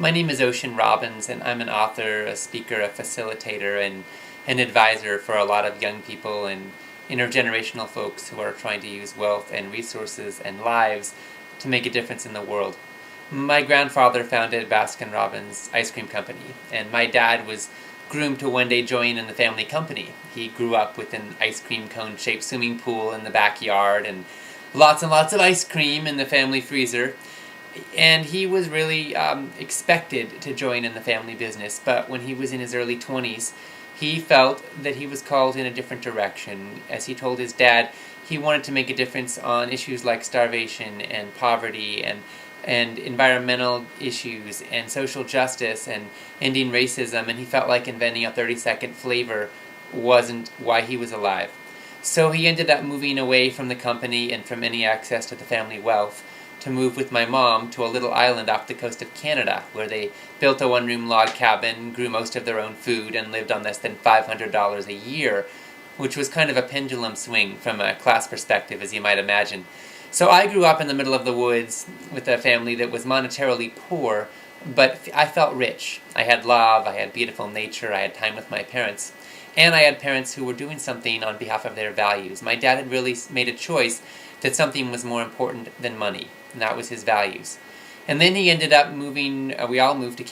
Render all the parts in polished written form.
My name is Robbins, and I'm an author, a speaker, a facilitator, and an advisor for a lot of young people and intergenerational folks who are trying to use wealth and resources and lives to make a difference in the world. My grandfather founded Baskin-Robbins Ice Cream Company, and my dad was groomed to one day join in the family company. He grew up with an ice cream cone-shaped swimming pool in the backyard and lots of ice cream in the family freezer. And he was really expected to join in the family business, but when he was in his early 20s, he felt that he was called in a different direction. As he told his dad, he wanted to make a difference on issues like starvation and poverty and environmental issues and social justice and ending racism, and he felt like inventing a 30-second flavor wasn't why he was alive. So he ended up moving away from the company and from any access to the family wealth to move with my mom to a little island off the coast of Canada, where they built a one-room log cabin, grew most of their own food, and lived on less than $500 a year, which was kind of a pendulum swing from a class perspective, as you might imagine. So I grew up in the middle of the woods with a family that was monetarily poor, but I felt rich. I had love, I had beautiful nature, I had time with my parents, and I had parents who were doing something on behalf of their values. My dad had really made a choice that something was more important than money, and that was his values. And then he ended up moving, we all moved to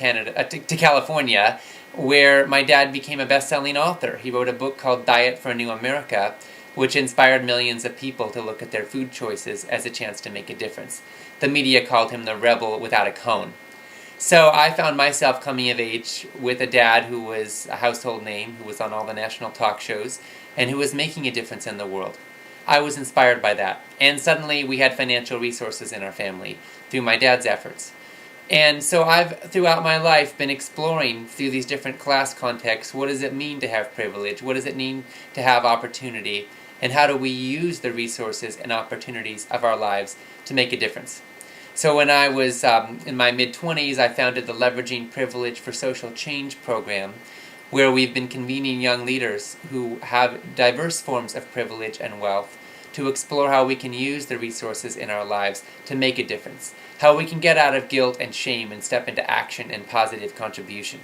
California, where my dad became a best-selling author. He wrote a book called Diet for a New America, which inspired millions of people to look at their food choices as a chance to make a difference. The media called him the rebel without a cone. So I found myself coming of age with a dad who was a household name, who was on all the national talk shows, and who was making a difference in the world. I was inspired by that, and suddenly we had financial resources in our family through my dad's efforts. And so I've, throughout my life, been exploring through these different class contexts, what does it mean to have privilege, what does it mean to have opportunity, and how do we use the resources and opportunities of our lives to make a difference. So when I was in my mid-20s, I founded the Leveraging Privilege for Social Change program, where we've been convening young leaders who have diverse forms of privilege and wealth to explore how we can use the resources in our lives to make a difference, how we can get out of guilt and shame and step into action and positive contribution.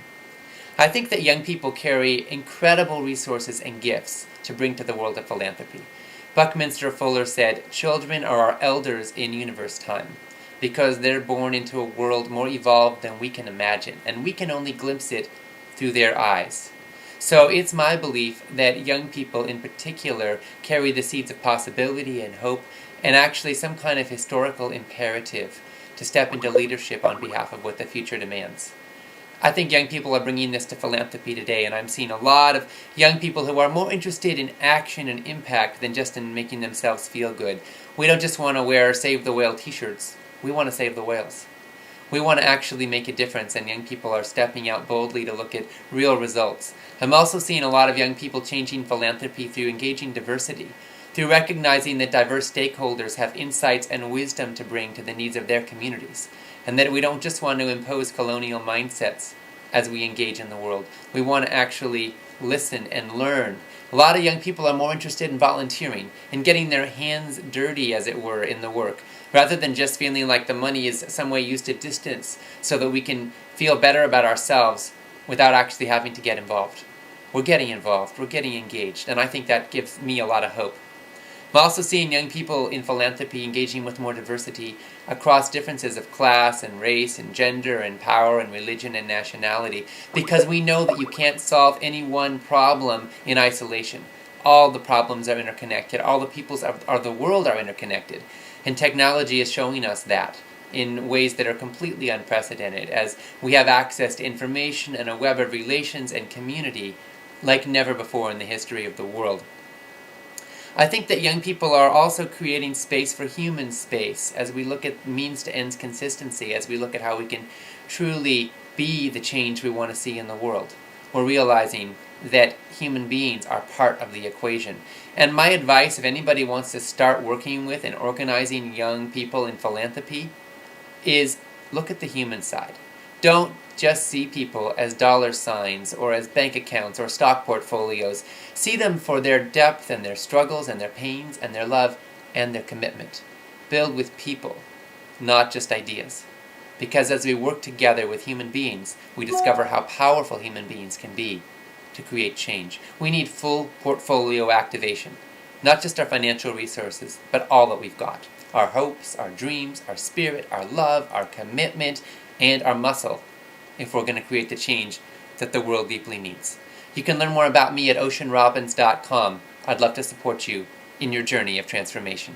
I think that young people carry incredible resources and gifts to bring to the world of philanthropy. Buckminster Fuller said, "Children are our elders in universe time, because they're born into a world more evolved than we can imagine, and we can only glimpse it through their eyes." So it's my belief that young people in particular carry the seeds of possibility and hope and actually some kind of historical imperative to step into leadership on behalf of what the future demands. I think young people are bringing this to philanthropy today, and I'm seeing a lot of young people who are more interested in action and impact than just in making themselves feel good. We don't just want to wear Save the Whale t-shirts. We want to save the whales. We want to actually make a difference, and young people are stepping out boldly to look at real results. I'm also seeing a lot of young people changing philanthropy through engaging diversity, through recognizing that diverse stakeholders have insights and wisdom to bring to the needs of their communities, and that we don't just want to impose colonial mindsets as we engage in the world. We want to actually listen and learn. A lot of young people are more interested in volunteering, in getting their hands dirty, as it were, in the work, rather than just feeling like the money is some way used to distance so that we can feel better about ourselves without actually having to get involved. We're getting involved, we're getting engaged, and I think that gives me a lot of hope. I'm also seeing young people in philanthropy engaging with more diversity across differences of class and race and gender and power and religion and nationality, because we know that you can't solve any one problem in isolation. All the problems are interconnected. All the peoples of the world are interconnected. And technology is showing us that in ways that are completely unprecedented, as we have access to information and a web of relations and community like never before in the history of the world. I think that young people are also creating space for human space as we look at means to ends consistency, as we look at how we can truly be the change we want to see in the world. We're realizing that human beings are part of the equation. And my advice, if anybody wants to start working with and organizing young people in philanthropy, is look at the human side. Don't just see people as dollar signs or as bank accounts or stock portfolios. See them for their depth and their struggles and their pains and their love and their commitment. Build with people, not just ideas. Because as we work together with human beings, we discover how powerful human beings can be to create change. We need full portfolio activation, not just our financial resources, but all that we've got. Our hopes, our dreams, our spirit, our love, our commitment, and our muscle, if we're going to create the change that the world deeply needs. You can learn more about me at oceanrobbins.com. I'd love to support you in your journey of transformation.